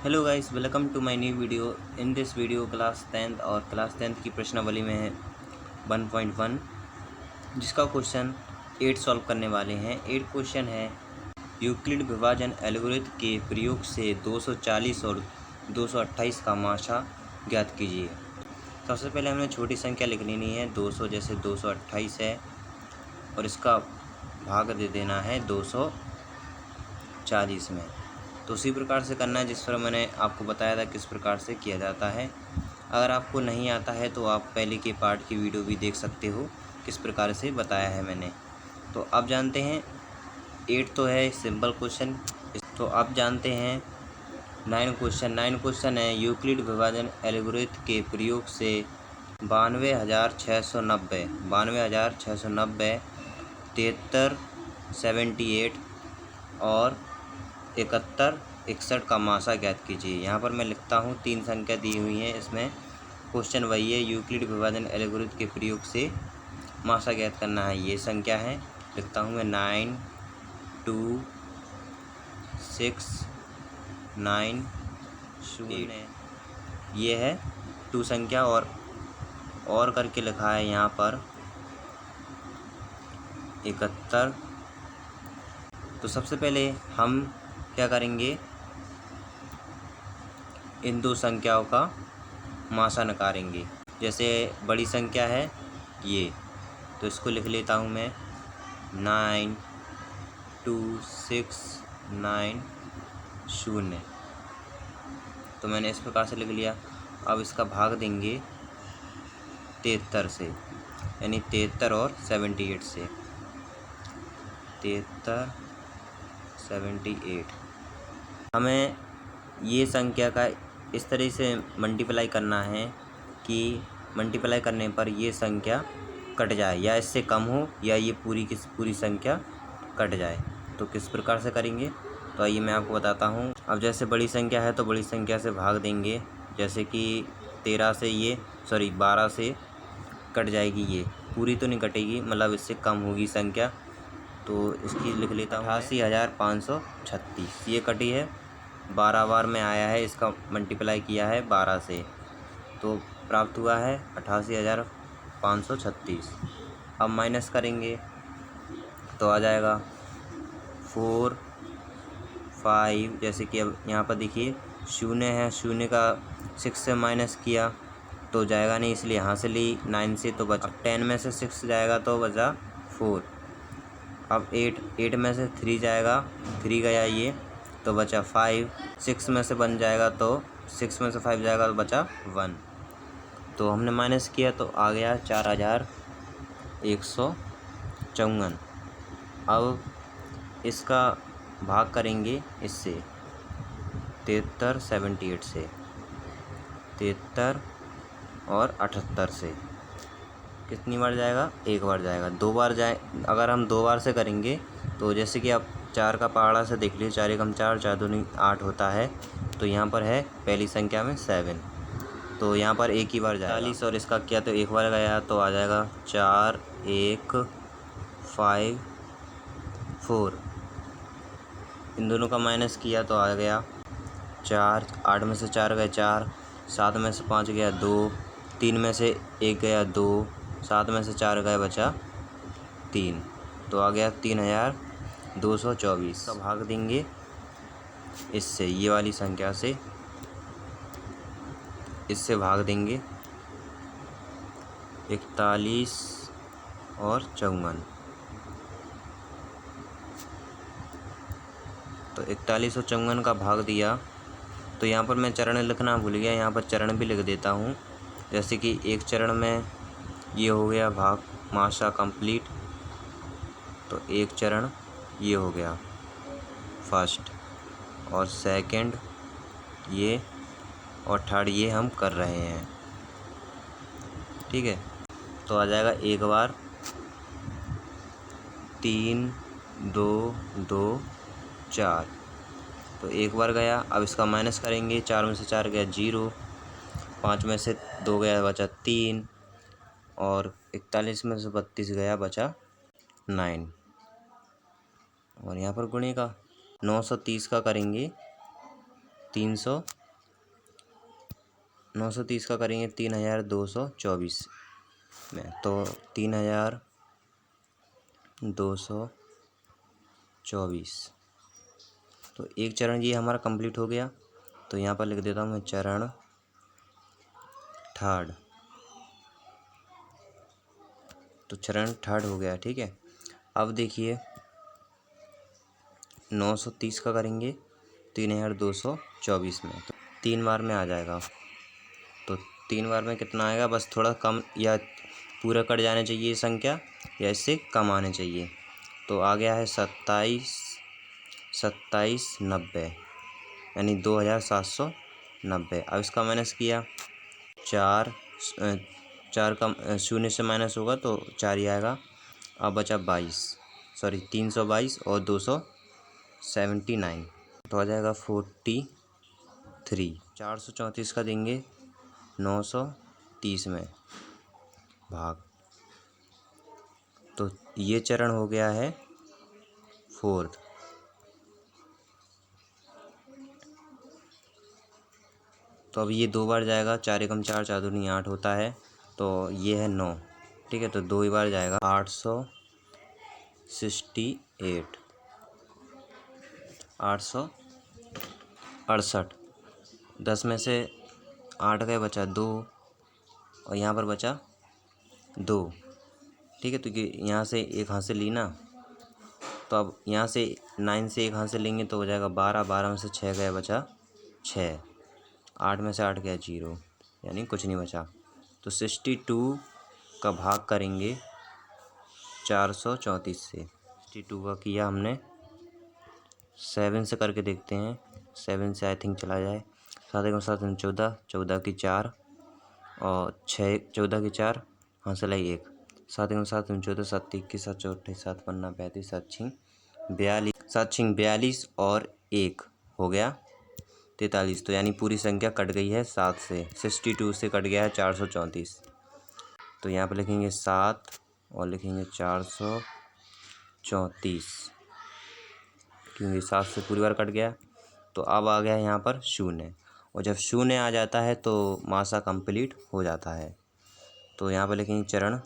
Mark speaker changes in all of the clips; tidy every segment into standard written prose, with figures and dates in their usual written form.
Speaker 1: Hello guys, welcome to my new video. In this video class 10th और class 10th की प्रश्नावली में है 1.1, जिसका क्वेश्चन 8 सॉल्व करने वाले हैं। 8 क्वेश्चन है यूक्लिड विभाजन एल्गोरिथम के प्रयोग से 240 और 228 का माशा ज्ञात कीजिए। सबसे पहले हमें छोटी संख्या लिख लेनी है 200, जैसे 228 है और इसका भाग दे देना है 240 में। तो उसी प्रकार से करना है जिस पर मैंने आपको बताया था किस प्रकार से किया जाता है। अगर आपको नहीं आता है तो आप पहले के पार्ट की वीडियो भी देख सकते हो, किस प्रकार से बताया है मैंने। तो अब जानते हैं 8 तो है सिंपल क्वेश्चन। तो अब जानते हैं 9 क्वेश्चन है यूक्लिड विभाजन एल्गोरिथम के प्रयोग से 92,690 73, 78 और 71, 61 का माशा ज्ञात कीजिए। यहाँ पर मैं लिखता हूँ 3 संख्या दी हुई हैं, इसमें क्वेश्चन वही है यूक्लिड विभाजन एल्गोरिथम के प्रयोग से माशा ज्ञात करना है। ये संख्या है, लिखता हूँ मैं 9, 2, 6, 9, 0। ये है 2 संख्या और करके लिखा है यहाँ पर 71। तो सबसे पहले हम क्या करेंगे, इन 2 संख्याओं का माशा निकालेंगे। जैसे बड़ी संख्या है ये, तो इसको लिख लेता हूँ मैं 9, 2, 6, 9, 0। तो मैंने इस प्रकार से लिख लिया। अब इसका भाग देंगे 73 से, यानी 73 और 78 से। 73, 78। हमें ये संख्या का इस तरह से मल्टीप्लाई करना है कि मल्टीप्लाई करने पर ये संख्या कट जाए, या इससे कम हो या ये पूरी की पूरी संख्या कट जाए। तो किस प्रकार से करेंगे, तो आइए मैं आपको बताता हूँ। अब जैसे बड़ी संख्या है तो बड़ी संख्या से भाग देंगे। जैसे कि 12 से कट जाएगी, ये पूरी तो नहीं कटेगी, मतलब इससे कम होगी संख्या। तो इसकी लिख लेता हूँ 88,536। ये कटी है, 12 बार में आया है, इसका मल्टीप्लाई किया है 12 से, तो प्राप्त हुआ है 88,536। अब माइनस करेंगे तो आ जाएगा 4, 5। जैसे कि अब यहाँ पर देखिए 0 है, 0 का 6 से माइनस किया तो जाएगा नहीं, इसलिए यहाँ से ली 9 से, तो बचा 10 में से 6 जाएगा तो बचा 4। अब 8 में से 3 जाएगा, 3 गया ये, तो बचा 5। 6 में से 1 जाएगा तो 6 में से 5 जाएगा तो बचा 1। तो हमने माइनस किया तो आ गया 4,154। अब इसका भाग करेंगे इससे 73, 78 से, 73 और 78 से। कितनी बार जाएगा, 1 बार जाएगा। 2 बार जाए, अगर हम 2 बार से करेंगे तो जैसे कि आप 4 का पहाड़ा से देख लीजिए, 4 एकम 4, 4 दूनी 8 होता है। तो यहाँ पर है पहली संख्या में 7, तो यहाँ पर एक ही बार जाएगा। 40 और इसका किया तो 1 बार गया, तो आ जाएगा 4, 1, 5, 4। इन दोनों का माइनस किया तो आ गया 4। 8 में से 4 गए 4, 7 में से 5 गया 2, 3 में से 1 गया 2, 7 में से 4 गए बचा 3, तो आ गया 3,224 का भाग देंगे इससे, ये वाली संख्या से इससे भाग देंगे 41 और 54। तो 41 और 54 का भाग दिया, तो यहाँ पर मैं चरण लिखना भूल गया, यहाँ पर चरण भी लिख देता हूँ। जैसे कि एक चरण में ये हो गया भाग माशा कंप्लीट, तो एक चरण ये हो गया फर्स्ट, और सेकंड ये, और थर्ड ये हम कर रहे हैं, ठीक है। तो आ जाएगा 1 बार 3, 2, 2, 4, तो 1 बार गया। अब इसका माइनस करेंगे, 4 में से 4 गया 0, 5 में से 2 गया बचा 3, और 41 में से 32 गया बचा 9। और यहाँ पर गुणे का 930 का करेंगे 300 930 का करेंगे 3224 में, तो 3224। तो एक चरण ये हमारा कंप्लीट हो गया। तो यहाँ पर लिख देता हूँ मैं चरण थर्ड। तो चरण थर्ड हो गया, ठीक है। अब देखिए 930 का करेंगे 3224 में, तो 3 बार में आ जाएगा। तो 3 बार में कितना आएगा, बस थोड़ा कम या पूरा कट जाने चाहिए ये संख्या या इससे कम आने चाहिए। तो आ गया है 2790 यानी 2790। अब इसका माइनस किया, 4 का शून्य से माइनस होगा तो 4 ही आएगा। अब बचा 322 और 279, तो आ जाएगा 43। 434 का देंगे 930 में भाग, तो ये चरण हो गया है फोर्थ। तो अब ये 2 बार जाएगा, 4 एकम 4, 4 दूनी 8 होता है, तो ये है 9, ठीक है। तो 2 ही बार जाएगा, 868, 868। 10 में से 8 गए, बचा 2 और यहाँ पर बचा 2, ठीक है। तो यहाँ से एक हाथ से ली ना, तो अब यहाँ से 9 से एक हाथ से लेंगे तो हो जाएगा 12, 12 में से 6 गए, बचा 6, 8 में से 8 गया 0, यानी कुछ नहीं बचा। तो 62 का भाग करेंगे 434 से। 62 का किया हमने, 7 से करके देखते हैं, 7 से आई थिंक चला जाए। 7 एकम 7 14, 14 की 4 और 6, 14 की 4 हाँ से लाई 1, 7 एकम 7 14, 7 की 7 चौथे, 7 पन्ना 35, 7 छिंग 42, 7 छिंग 42 और 1 हो गया 43। तो यानी पूरी संख्या कट गई है 7 से। 62 से कट गया है 434। तो यहाँ पर लिखेंगे 7 और लिखेंगे 434, क्योंकि 7 से पूरी बार कट गया। तो अब आ गया यहाँ पर 0, और जब 0 आ जाता है तो मासा कंप्लीट हो जाता है। तो यहाँ पर लिखेंगे चरण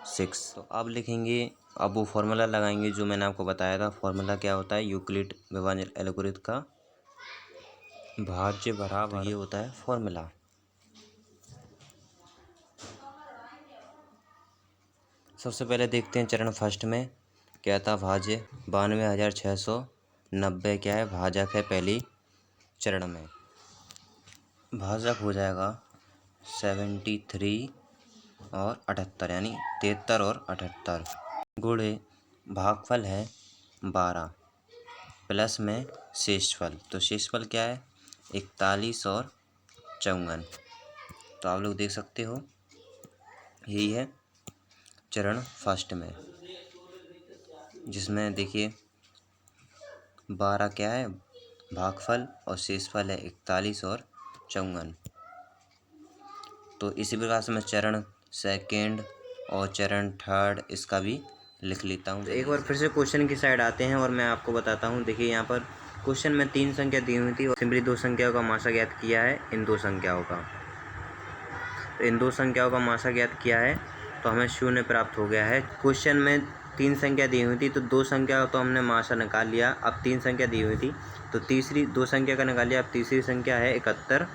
Speaker 1: 6। तो अब लिखेंगे, अब वो फॉर्मूला लगाएंगे जो मैंने आपको बताया था। फॉर्मूला क्या होता है, यूक्लिड विभाजन एल्गोरिथम का भाज्य बराबर, ये होता है फॉर्मूला। सबसे पहले देखते हैं चरण फर्स्ट में क्या था, भाज्य 92,690 क्या है, भाजक है पहली चरण में। भाजक हो जाएगा 73 और 78, यानी 73 और 78 गुणे भागफल है 12 प्लस में शेषफल। तो शेषफल क्या है, 41 और 54। तो आप लोग देख सकते हो, यही है चरण फर्स्ट में, जिसमें देखिए 12 क्या है भागफल और शेषफल है 41 और 54। तो इसी प्रकार से मैं चरण सेकेंड और चरण थर्ड इसका भी लिख लेता हूँ। तो एक बार फिर से क्वेश्चन की साइड आते हैं और मैं आपको बताता हूँ। देखिए यहाँ पर क्वेश्चन में 3 संख्या दी हुई थी और सिंपली 2 संख्याओं का मासा ज्ञात किया है इन 2 संख्याओं का। तो इन 2 संख्याओं का मासा ज्ञात किया है तो हमें 0 प्राप्त हो गया है। क्वेश्चन में 3 संख्या दी हुई थी तो 2 संख्या तो हमने मासा निकाल लिया। अब 3 संख्या दी हुई थी तो तीसरी 2 संख्या का निकाल लिया। अब तीसरी संख्या है 71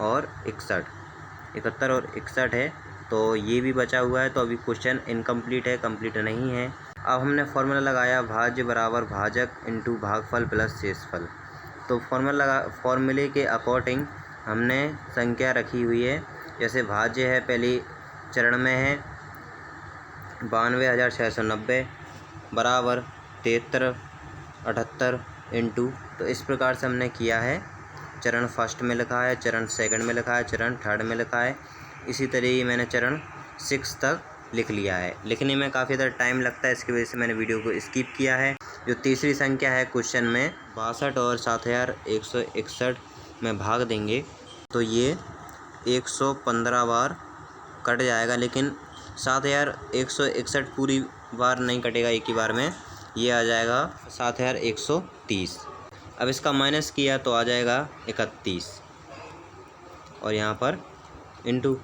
Speaker 1: और 61, 71 और 61 है, तो ये भी बचा हुआ है। तो अभी क्वेश्चन इनकम्प्लीट है, कंप्लीट नहीं है। अब हमने फॉर्मूला लगाया भाज्य बराबर भाजक इंटू भागफल प्लस शेषफल। तो फॉर्मूले के अकॉर्डिंग हमने संख्या रखी हुई है। जैसे भाज्य है पहली चरण में है 92,690 बराबर 73 78 इंटू, तो इस प्रकार से हमने किया है। चरण फर्स्ट में लिखा है, चरण सेकंड में लिखा है, चरण थर्ड में लिखा है। इसी तरह मैंने चरण 6 तक लिख लिया है। लिखने में काफ़ी ज़्यादा टाइम लगता है, इसकी वजह से मैंने वीडियो को स्किप किया है। जो तीसरी संख्या है क्वेश्चन में 62 और 7,161 में भाग देंगे तो ये 115 बार कट जाएगा, लेकिन 7,161 पूरी बार नहीं कटेगा एक ही बार में, ये आ जाएगा 7,130। अब इसका माइनस किया तो आ जाएगा 31 और यहाँ पर इंटू,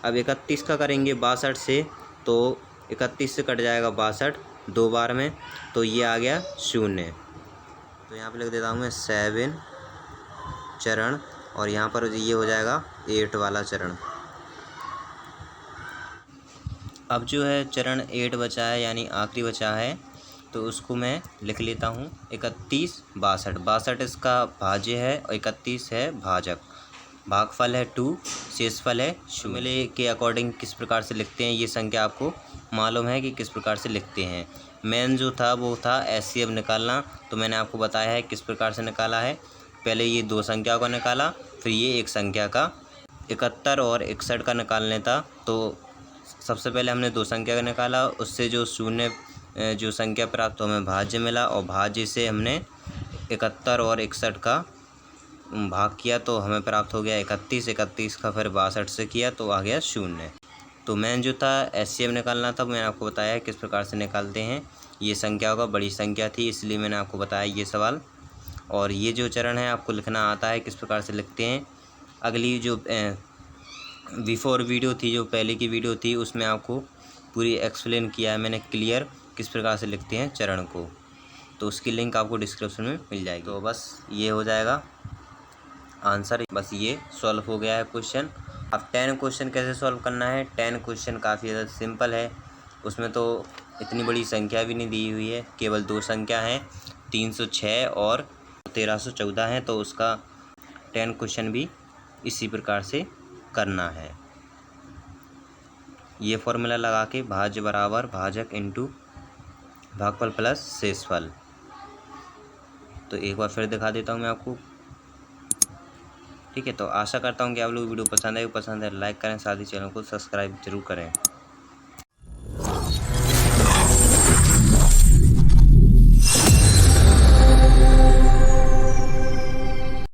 Speaker 1: अब 31 का करेंगे 62 से, तो 31 से कट जाएगा 62 2 बार में, तो ये आ गया 0। तो यहाँ पे लिख देता हूँ मैं 7 चरण, और यहाँ पर ये हो जाएगा 8 वाला चरण। अब जो है चरण 8 बचा है, यानी आखिरी बचा है, तो उसको मैं लिख लेता हूँ 31 62। 62 इसका भाज्य है और 31 है भाजक। भागफल है 2, शेषफल है 0। मिले के अकॉर्डिंग किस प्रकार से लिखते हैं, ये संख्या आपको मालूम है कि किस प्रकार से लिखते हैं। मेन जो था वो था एचसीएफ निकालना, तो मैंने आपको बताया है किस प्रकार से निकाला है। पहले ये 2 संख्या का निकाला, फिर ये एक संख्या का 71 और 61 का निकालने था। तो सबसे पहले हमने 2 संख्या का निकाला, उससे जो 0 जो संख्या प्राप्त तो हमें भाज्य मिला, और भाज्य से हमने 71 और 61 का भाग किया तो हमें प्राप्त हो गया 31। 31 का फिर 62 से किया तो आ गया 0। तो मैंने जो था एचसीएफ निकालना था, मैंने आपको बताया किस प्रकार से निकालते हैं। ये संख्या का बड़ी संख्या थी, इसलिए मैंने आपको बताया ये सवाल। और ये जो चरण है आपको लिखना आता है किस प्रकार से लिखते हैं। अगली जो बिफोर वीडियो थी, जो पहले की वीडियो थी, उसमें आपको पूरी एक्सप्लेन किया है मैंने क्लियर किस प्रकार से लिखते हैं चरण को, तो उसकी लिंक आपको डिस्क्रिप्शन में मिल जाएगी। तो बस ये हो जाएगा आंसर, बस ये सॉल्व हो गया है क्वेश्चन। अब 10 क्वेश्चन कैसे सॉल्व करना है। 10 क्वेश्चन काफ़ी ज़्यादा सिंपल है, उसमें तो इतनी बड़ी संख्या भी नहीं दी हुई है, केवल 2 संख्या हैं, 306 और 1314 हैं। तो उसका 10 क्वेश्चन भी इसी प्रकार से करना है। ये फॉर्मूला लगा के भाज्य बराबर भाजक इंटू भागफल प्लस शेषफल। तो एक बार फिर दिखा देता हूँ मैं आपको, ठीक है। तो आशा करता हूँ कि आप लोग वीडियो पसंद है, लाइक करें, साथ ही चैनल को सब्सक्राइब जरूर करें।